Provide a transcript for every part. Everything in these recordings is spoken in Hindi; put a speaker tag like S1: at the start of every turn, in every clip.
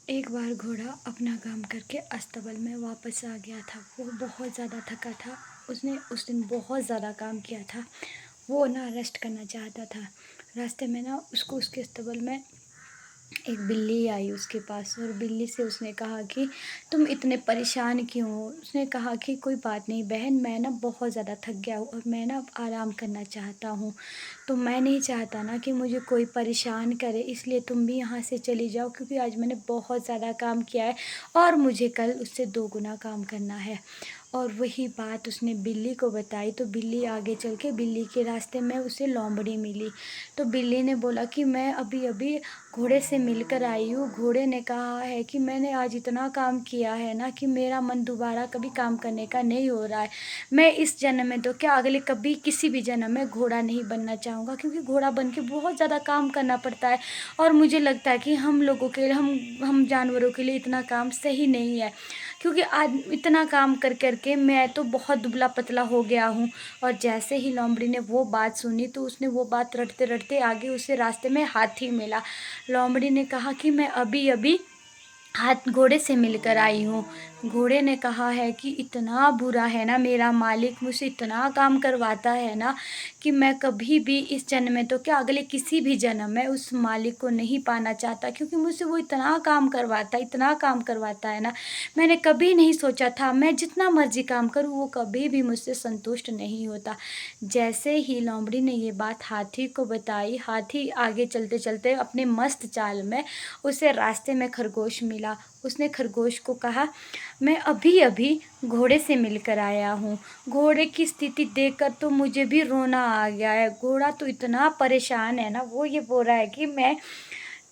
S1: एक बार घोड़ा अपना काम करके अस्तबल में वापस आ गया था। वो बहुत ज़्यादा थका था। उसने उस दिन बहुत ज़्यादा काम किया था। वो ना रेस्ट करना चाहता था। रास्ते में ना उसको उसके अस्तबल में एक बिल्ली आई उसके पास, और बिल्ली से उसने कहा कि तुम इतने परेशान क्यों हो। उसने कहा कि कोई बात नहीं बहन, मैं ना बहुत ज़्यादा थक गया हूँ और मैं ना आराम करना चाहता हूँ। तो मैं नहीं चाहता ना कि मुझे कोई परेशान करे, इसलिए तुम भी यहाँ से चली जाओ, क्योंकि आज मैंने बहुत ज़्यादा काम किया है और मुझे कल उससे 2 गुना काम करना है। और वही बात उसने बिल्ली को बताई, तो बिल्ली आगे चल के बिल्ली के रास्ते में उसे लोमड़ी मिली। तो बिल्ली ने बोला कि मैं अभी अभी घोड़े से मिलकर आई हूँ। घोड़े ने कहा है कि मैंने आज इतना काम किया है ना कि मेरा मन दोबारा कभी काम करने का नहीं हो रहा है। मैं इस जन्म में तो क्या, अगले कभी किसी भी जन्म में घोड़ा नहीं बनना चाहूँगा, क्योंकि घोड़ा बन के बहुत ज़्यादा काम करना पड़ता है। और मुझे लगता है कि हम लोगों के लिए, हम जानवरों के लिए इतना काम सही नहीं है, क्योंकि आज इतना काम कर कर के मैं तो बहुत दुबला पतला हो गया हूँ। और जैसे ही लोमड़ी ने वो बात सुनी, तो उसने वो बात रटते रटते आगे उसे रास्ते में हाथी मिला। लोमड़ी ने कहा कि मैं अभी अभी हाथ घोड़े से मिलकर आई हूँ। घोड़े ने कहा है कि इतना बुरा है ना मेरा मालिक, मुझसे इतना काम करवाता है ना कि मैं कभी भी इस जन्म में तो क्या, अगले किसी भी जन्म में उस मालिक को नहीं पाना चाहता, क्योंकि मुझसे वो इतना काम करवाता है ना। मैंने कभी नहीं सोचा था, मैं जितना मर्जी काम करूँ वो कभी भी मुझसे संतुष्ट नहीं होता। जैसे ही लोमड़ी ने ये बात हाथी को बताई, हाथी आगे चलते चलते अपने मस्त चाल में, उसे रास्ते में खरगोश मिला। उसने खरगोश को कहा, मैं अभी अभी घोड़े से मिलकर आया हूँ। घोड़े की स्थिति देखकर तो मुझे भी रोना आ गया है। घोड़ा तो इतना परेशान है ना, वो ये बोल रहा है कि मैं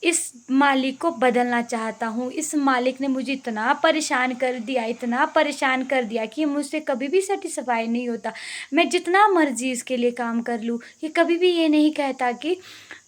S1: इस मालिक को बदलना चाहता हूँ। इस मालिक ने मुझे इतना परेशान कर दिया कि मुझसे कभी भी सेटिस्फाई नहीं होता। मैं जितना मर्जी इसके लिए काम कर लूँ, ये कभी भी ये नहीं कहता कि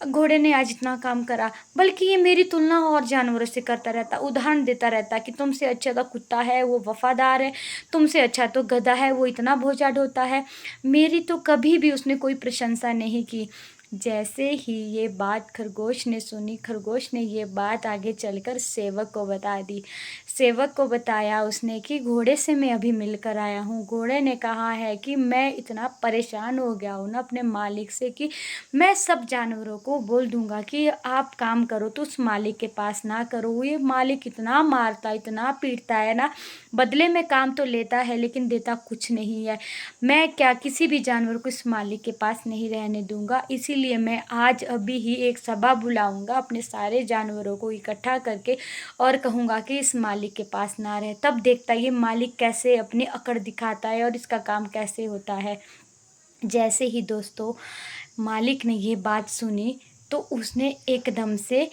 S1: घोड़े ने आज इतना काम करा, बल्कि ये मेरी तुलना और जानवरों से करता रहता, उदाहरण देता रहता कि तुमसे अच्छा तो कुत्ता है, वो वफादार है, तुमसे अच्छा तो गधा है, वो इतना भोजा ढोता है। मेरी तो कभी भी उसने कोई प्रशंसा नहीं की। जैसे ही ये बात खरगोश ने सुनी, खरगोश ने ये बात आगे चलकर सेवक को बता दी। सेवक को बताया उसने कि घोड़े से मैं अभी मिलकर आया हूँ। घोड़े ने कहा है कि मैं इतना परेशान हो गया हूँ ना अपने मालिक से कि मैं सब जानवरों को बोल दूंगा कि आप काम करो तो उस मालिक के पास ना करो। ये मालिक इतना मारता, इतना पीटता है ना, बदले में काम तो लेता है लेकिन देता कुछ नहीं है। मैं क्या किसी भी जानवर को इस मालिक के पास नहीं रहने दूंगा। इसीलिए मैं आज अभी ही एक सभा बुलाऊंगा, अपने सारे जानवरों को इकट्ठा करके, और कहूंगा कि इस मालिक के पास ना रहे। तब देखता ये मालिक कैसे अपनी अकड़ दिखाता है और इसका काम कैसे होता है। जैसे ही दोस्तों मालिक ने ये बात सुनी, तो उसने एकदम से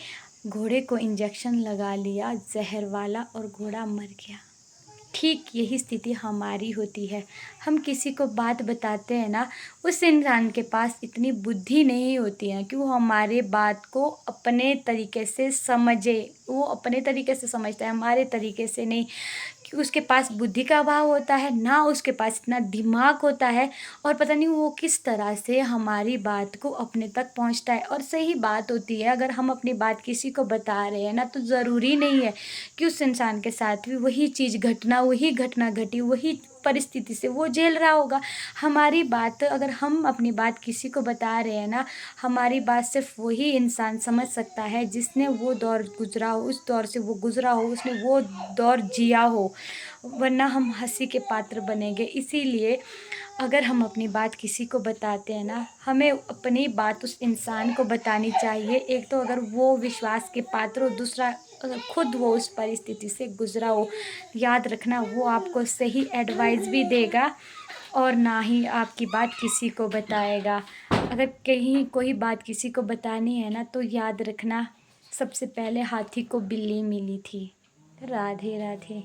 S1: घोड़े को इंजेक्शन लगा लिया जहर वाला, और घोड़ा मर गया। ठीक यही स्थिति हमारी होती है। हम किसी को बात बताते हैं ना, उस इंसान के पास इतनी बुद्धि नहीं होती है कि वो हमारे बात को अपने तरीके से समझे। वो अपने तरीके से समझता है, हमारे तरीके से नहीं। कि उसके पास बुद्धि का अभाव होता है ना, उसके पास इतना दिमाग होता है, और पता नहीं वो किस तरह से हमारी बात को अपने तक पहुंचता है। और सही बात होती है, अगर हम अपनी बात किसी को बता रहे हैं ना, तो ज़रूरी नहीं है कि उस इंसान के साथ भी वही घटना घटी, वही परिस्थिति से वो झेल रहा होगा। हमारी बात, अगर हम अपनी बात किसी को बता रहे हैं ना, हमारी बात सिर्फ वही इंसान समझ सकता है जिसने वो दौर गुजरा हो, उस दौर से वो गुजरा हो, उसने वो दौर जिया हो, वरना हम हंसी के पात्र बनेंगे। इसीलिए अगर हम अपनी बात किसी को बताते हैं ना, हमें अपनी बात उस इंसान को बतानी चाहिए। एक तो अगर वो विश्वास के पात्र हो, दूसरा अगर खुद वो उस परिस्थिति से गुजरा हो। याद रखना, वो आपको सही एडवाइस भी देगा और ना ही आपकी बात किसी को बताएगा। अगर कहीं कोई बात किसी को बतानी है ना, तो याद रखना, सबसे पहले हाथी को बिल्ली मिली थी। राधे राधे।